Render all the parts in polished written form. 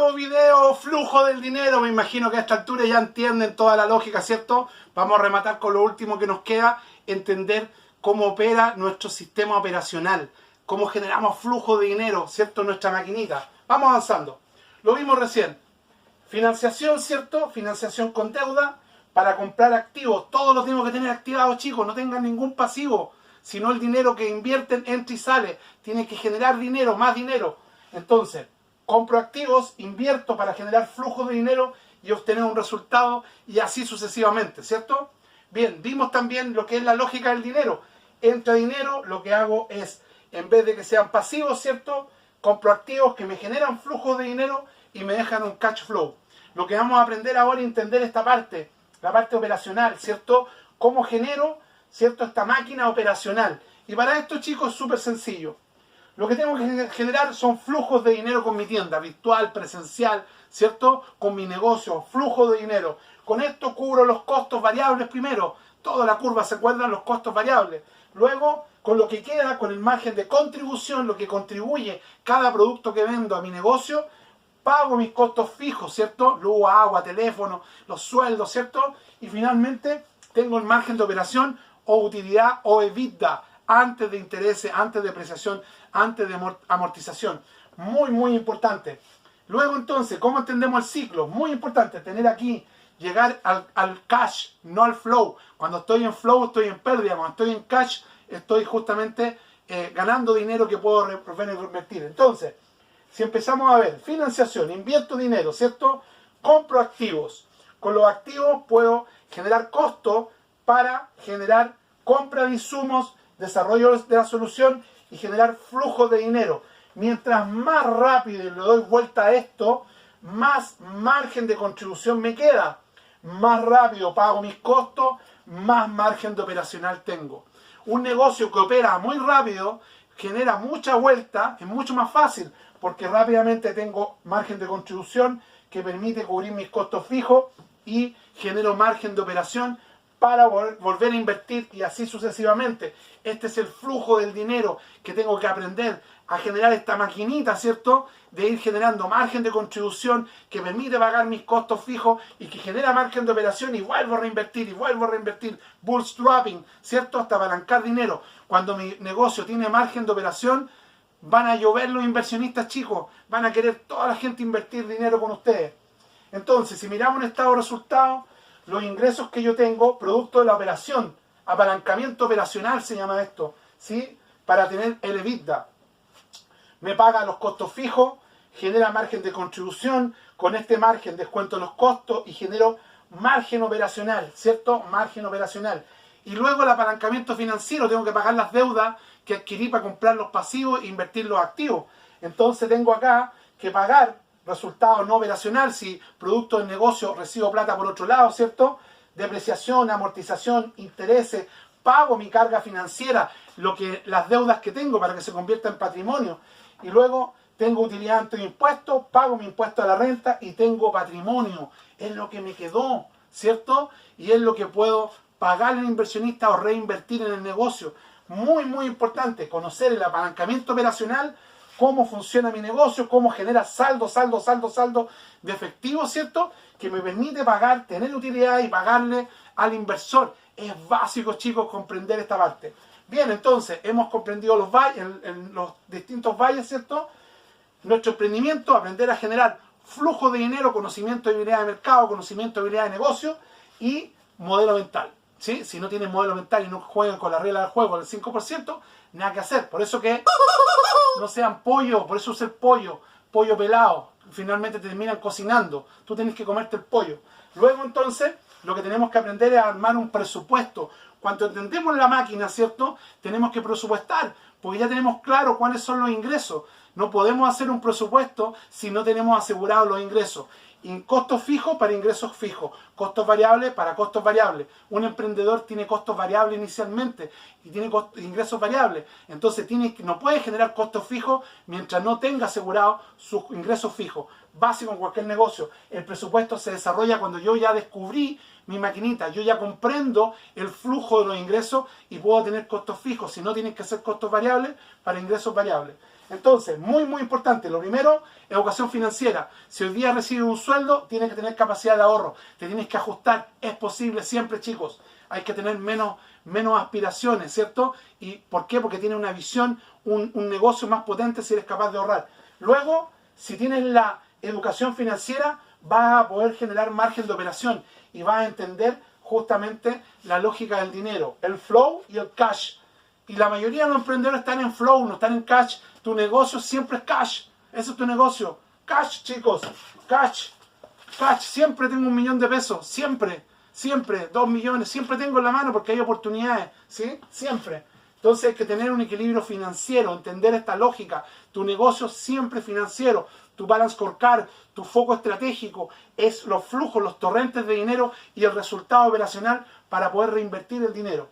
nuevo video, flujo del dinero. Me imagino que a esta altura ya entienden toda la lógica, ¿cierto? Vamos a rematar con lo último que nos queda, entender cómo opera nuestro sistema operacional, cómo generamos flujo de dinero, ¿cierto? En nuestra maquinita. Vamos avanzando. Lo vimos recién. Financiación, ¿cierto? Financiación con deuda para comprar activos. Todo lo tengo que tener activado, chicos. No tengan ningún pasivo. Si no, el dinero que invierten entra y sale. Tiene que generar dinero, más dinero. Entonces, compro activos, invierto para generar flujo de dinero y obtener un resultado y así sucesivamente, ¿cierto? Bien, vimos también lo que es la lógica del dinero. Entra dinero, lo que hago es, en vez de que sean pasivos, ¿cierto? Compro activos que me generan flujo de dinero y me dejan un cash flow. Lo que vamos a aprender ahora es entender esta parte, la parte operacional, ¿cierto? Cómo genero, ¿cierto? Esta máquina operacional. Y para esto, chicos, es súper sencillo. Lo que tengo que generar son flujos de dinero con mi tienda, virtual, presencial, ¿cierto? Con mi negocio, flujo de dinero. Con esto cubro los costos variables primero. Toda la curva se encuentran los costos variables. Luego, con lo que queda, con el margen de contribución, lo que contribuye cada producto que vendo a mi negocio, pago mis costos fijos, ¿cierto? Luz, agua, teléfono, los sueldos, ¿cierto? Y finalmente tengo el margen de operación o utilidad o EBITDA, antes de intereses, antes de depreciación, antes de amortización. Muy, muy importante. Luego entonces, ¿cómo entendemos el ciclo? Muy importante tener aquí, llegar al cash, no al flow. Cuando estoy en flow estoy en pérdida, cuando estoy en cash estoy justamente ganando dinero que puedo reinvertir. Entonces, si empezamos a ver, financiación, invierto dinero, ¿cierto? Compro activos. Con los activos puedo generar costos para generar compra de insumos, desarrollo de la solución y generar flujo de dinero. Mientras más rápido le doy vuelta a esto, más margen de contribución me queda. Más rápido pago mis costos, más margen de operacional tengo. Un negocio que opera muy rápido, genera mucha vuelta, es mucho más fácil, porque rápidamente tengo margen de contribución que permite cubrir mis costos fijos y genero margen de operación para volver a invertir y así sucesivamente. Este es el flujo del dinero que tengo que aprender a generar esta maquinita, ¿cierto? De ir generando margen de contribución que permite pagar mis costos fijos y que genera margen de operación y vuelvo a reinvertir y vuelvo a reinvertir. Bootstrapping, ¿cierto? Hasta apalancar dinero. Cuando mi negocio tiene margen de operación, van a llover los inversionistas, chicos. Van a querer toda la gente invertir dinero con ustedes. Entonces, si miramos un estado de resultados, los ingresos que yo tengo, producto de la operación, apalancamiento operacional se llama esto, ¿sí? Para tener el EBITDA. Me paga los costos fijos, genera margen de contribución, con este margen descuento los costos y genero margen operacional, ¿cierto? Margen operacional. Y luego el apalancamiento financiero, tengo que pagar las deudas que adquirí para comprar los pasivos e invertir los activos. Entonces tengo acá que pagar resultado no operacional, si producto del negocio recibo plata por otro lado, ¿cierto? Depreciación, amortización, intereses, pago mi carga financiera, las deudas que tengo para que se convierta en patrimonio. Y luego tengo utilidad ante impuestos, pago mi impuesto a la renta y tengo patrimonio. Es lo que me quedó, ¿cierto? Y es lo que puedo pagar al inversionista o reinvertir en el negocio. Muy, muy importante conocer el apalancamiento operacional, cómo funciona mi negocio, cómo genera saldo de efectivo, ¿cierto? Que me permite pagar, tener utilidad y pagarle al inversor. Es básico, chicos, comprender esta parte. Bien, entonces, hemos comprendido los valles, en los distintos valles, ¿cierto? Nuestro emprendimiento, aprender a generar flujo de dinero, conocimiento de habilidad de mercado, conocimiento de habilidad de negocio y modelo mental. ¿Sí? Si no tienen modelo mental y no juegan con la regla del juego del 5%, nada que hacer. Por eso que no sean pollo, por eso ser pollo pelado, finalmente terminan cocinando. Tú tienes que comerte el pollo. Luego entonces, lo que tenemos que aprender es a armar un presupuesto. Cuando entendemos la máquina, ¿cierto? Tenemos que presupuestar, porque ya tenemos claro cuáles son los ingresos. No podemos hacer un presupuesto si no tenemos asegurados los ingresos. Y costos fijos para ingresos fijos, costos variables para costos variables. Un emprendedor tiene costos variables inicialmente y tiene ingresos variables. Entonces no puede generar costos fijos mientras no tenga asegurado sus ingresos fijos. Básico en cualquier negocio. El presupuesto se desarrolla cuando yo ya descubrí mi maquinita, yo ya comprendo el flujo de los ingresos y puedo tener costos fijos. Si no, tienen que ser costos variables para ingresos variables. Entonces, muy, muy importante. Lo primero, educación financiera. Si hoy día recibes un sueldo, tienes que tener capacidad de ahorro. Te tienes que ajustar. Es posible siempre, chicos. Hay que tener menos aspiraciones, ¿cierto? ¿Y por qué? Porque tienes una visión, un negocio más potente si eres capaz de ahorrar. Luego, si tienes la educación financiera, vas a poder generar margen de operación y vas a entender justamente la lógica del dinero, el flow y el cash. Y la mayoría de los emprendedores están en flow, no están en cash. Tu negocio siempre es cash. Ese es tu negocio. Cash, chicos. Cash. Cash. Siempre tengo 1 millón de pesos. Siempre. Siempre. 2 millones. Siempre tengo en la mano porque hay oportunidades. ¿Sí? Siempre. Entonces hay que tener un equilibrio financiero, entender esta lógica. Tu negocio siempre financiero. Tu balance scorecard, tu foco estratégico es los flujos, los torrentes de dinero y el resultado operacional para poder reinvertir el dinero.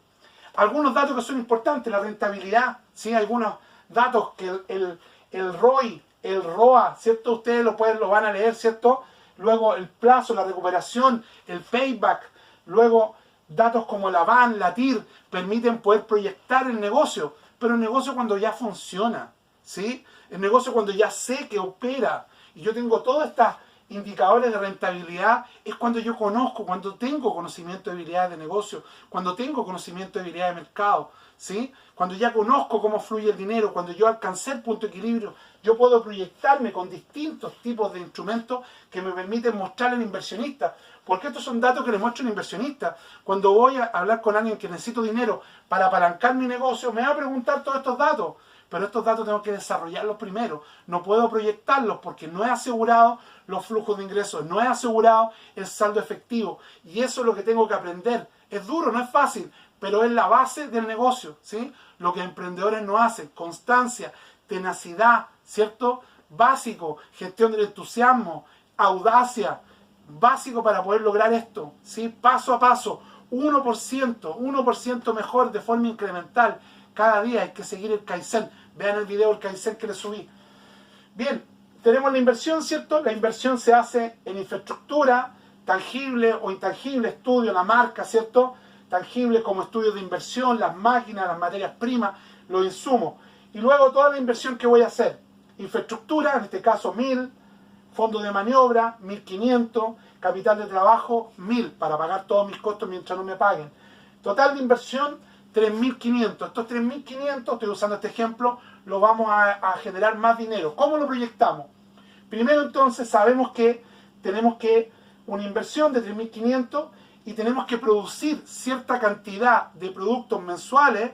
Algunos datos que son importantes, la rentabilidad, ¿sí? Algunos datos que el ROI, el ROA, ¿cierto? Ustedes lo van a leer, ¿cierto? Luego el plazo, la recuperación, el payback, luego datos como la VAN, la TIR, permiten poder proyectar el negocio, pero el negocio cuando ya funciona, ¿sí? El negocio cuando ya sé que opera, y yo tengo todas estas indicadores de rentabilidad, es cuando yo conozco, cuando tengo conocimiento de habilidades de negocio, cuando tengo conocimiento de habilidades de mercado, ¿sí? Cuando ya conozco cómo fluye el dinero, cuando yo alcancé el punto de equilibrio, yo puedo proyectarme con distintos tipos de instrumentos que me permiten mostrar al inversionista. Porque estos son datos que le muestro al inversionista. Cuando voy a hablar con alguien que necesito dinero para apalancar mi negocio, me va a preguntar todos estos datos. Pero estos datos tengo que desarrollarlos primero. No puedo proyectarlos porque no he asegurado los flujos de ingresos, no he asegurado el saldo efectivo. Y eso es lo que tengo que aprender. Es duro, no es fácil, pero es la base del negocio, ¿sí? Lo que emprendedores no hacen, constancia, tenacidad, ¿cierto? Básico, gestión del entusiasmo, audacia, básico para poder lograr esto, ¿sí? Paso a paso, 1% mejor de forma incremental. Cada día hay que seguir el Kaizen. Vean el video del Kaizen que les subí. Bien, tenemos la inversión, ¿cierto? La inversión se hace en infraestructura, tangible o intangible, estudio, la marca, ¿cierto? Tangible como estudios de inversión, las máquinas, las materias primas, los insumos. Y luego toda la inversión que voy a hacer. Infraestructura, en este caso 1000, fondo de maniobra, 1500, capital de trabajo, 1000, para pagar todos mis costos mientras no me paguen. Total de inversión, 3.500. Estos 3.500, estoy usando este ejemplo, lo vamos a generar más dinero. ¿Cómo lo proyectamos? Primero entonces sabemos que tenemos que una inversión de 3.500 y tenemos que producir cierta cantidad de productos mensuales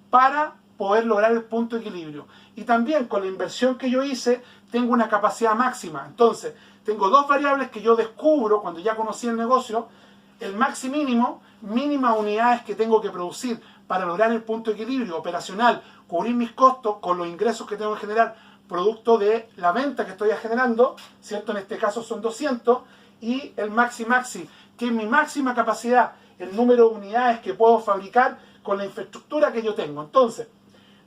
para poder lograr el punto de equilibrio. Y también con la inversión que yo hice tengo una capacidad máxima. Entonces tengo dos variables que yo descubro cuando ya conocí el negocio: el maxi mínimo, mínimas unidades que tengo que producir para lograr el punto de equilibrio operacional, cubrir mis costos con los ingresos que tengo que generar producto de la venta que estoy generando, ¿cierto? En este caso son 200, y el maxi, que es mi máxima capacidad, el número de unidades que puedo fabricar con la infraestructura que yo tengo. Entonces,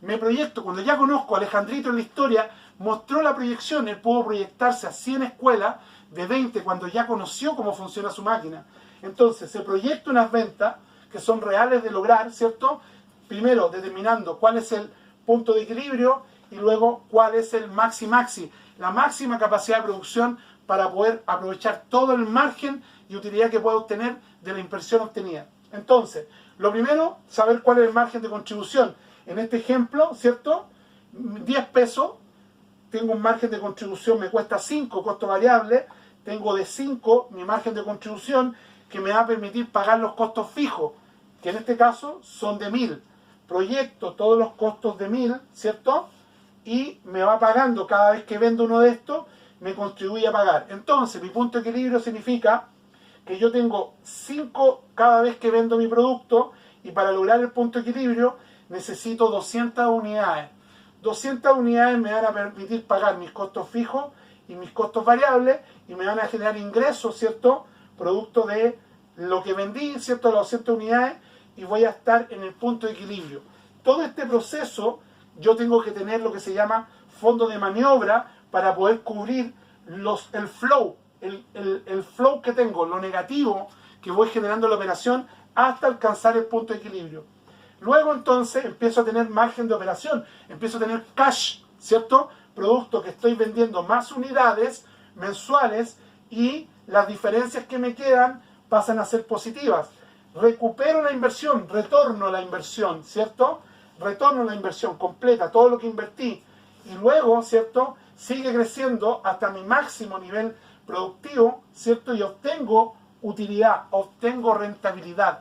me proyecto, cuando ya conozco a Alejandrito en la historia, mostró la proyección, él pudo proyectarse a 100 escuelas de 20 cuando ya conoció cómo funciona su máquina. Entonces, se proyecta unas ventas que son reales de lograr, ¿cierto? Primero, determinando cuál es el punto de equilibrio y luego cuál es el maxi, la máxima capacidad de producción para poder aprovechar todo el margen y utilidad que puedo obtener de la inversión obtenida. Entonces, lo primero, saber cuál es el margen de contribución. En este ejemplo, ¿cierto? 10 pesos, tengo un margen de contribución, me cuesta 5, costo variable, tengo de 5 mi margen de contribución que me va a permitir pagar los costos fijos, que en este caso son de 1000. Proyecto todos los costos de 1000, ¿cierto? Y me va pagando cada vez que vendo uno de estos, me contribuye a pagar. Entonces, mi punto de equilibrio significa que yo tengo 5 cada vez que vendo mi producto, y para lograr el punto de equilibrio necesito 200 unidades. 200 unidades me van a permitir pagar mis costos fijos y mis costos variables, y me van a generar ingresos, ¿cierto? Producto de lo que vendí, ¿cierto? Las 200 unidades, y voy a estar en el punto de equilibrio. Todo este proceso yo tengo que tener lo que se llama fondo de maniobra para poder cubrir el flow, el flow que tengo, lo negativo que voy generando en la operación hasta alcanzar el punto de equilibrio. Luego entonces empiezo a tener margen de operación, empiezo a tener cash, ¿cierto? Producto que estoy vendiendo más unidades mensuales y las diferencias que me quedan pasan a ser positivas. Recupero la inversión, retorno la inversión, ¿cierto? Retorno la inversión completa, todo lo que invertí. Y luego, ¿cierto? Sigue creciendo hasta mi máximo nivel productivo, ¿cierto? Y obtengo utilidad, obtengo rentabilidad.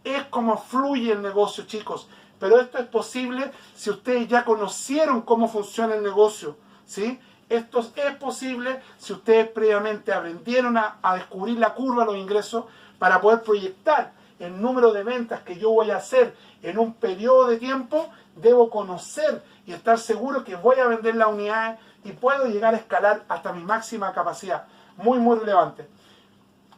Es como fluye el negocio, chicos. Pero esto es posible si ustedes ya conocieron cómo funciona el negocio, ¿sí? Esto es posible si ustedes previamente aprendieron a descubrir la curva de los ingresos para poder proyectar el número de ventas que yo voy a hacer en un periodo de tiempo. Debo conocer y estar seguro que voy a vender las unidades y puedo llegar a escalar hasta mi máxima capacidad. Muy, muy relevante.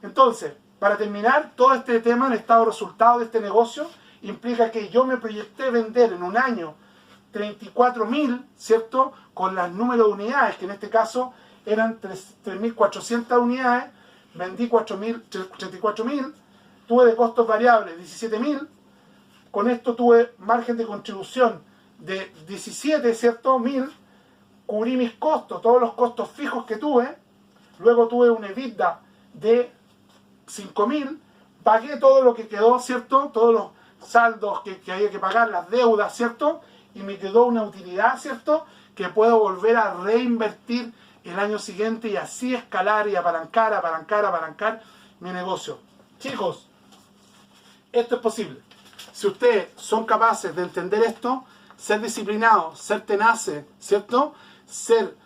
Entonces, para terminar, todo este tema, el estado de resultados de este negocio, implica que yo me proyecté vender en un año 34.000, ¿cierto? Con las números de unidades, que en este caso eran 3.400 unidades, vendí 34.000, tuve de costos variables 17.000, con esto tuve margen de contribución de 17, ¿cierto? 1.000, cubrí mis costos, todos los costos fijos que tuve, luego tuve un EBITDA de 5.000, pagué todo lo que quedó, ¿cierto? Todos los saldos que había que pagar, las deudas, ¿cierto? Y me quedó una utilidad, ¿cierto? Que puedo volver a reinvertir el año siguiente y así escalar y apalancar mi negocio. Chicos, esto es posible. Si ustedes son capaces de entender esto, ser disciplinados, ser tenaces, ¿cierto? Ser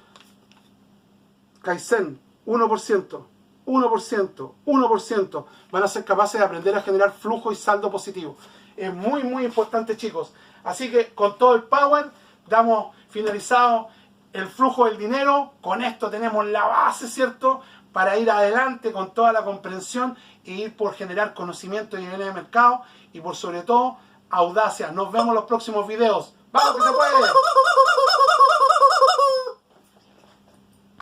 Kaizen, 1%, 1%, van a ser capaces de aprender a generar flujo y saldo positivo. Es muy, muy importante, chicos. Así que con todo el power, damos finalizado el flujo del dinero. Con esto tenemos la base, ¿cierto? Para ir adelante con toda la comprensión e ir por generar conocimiento y nivel de mercado. Y por sobre todo, audacia. Nos vemos en los próximos videos. ¡Vamos que se puede!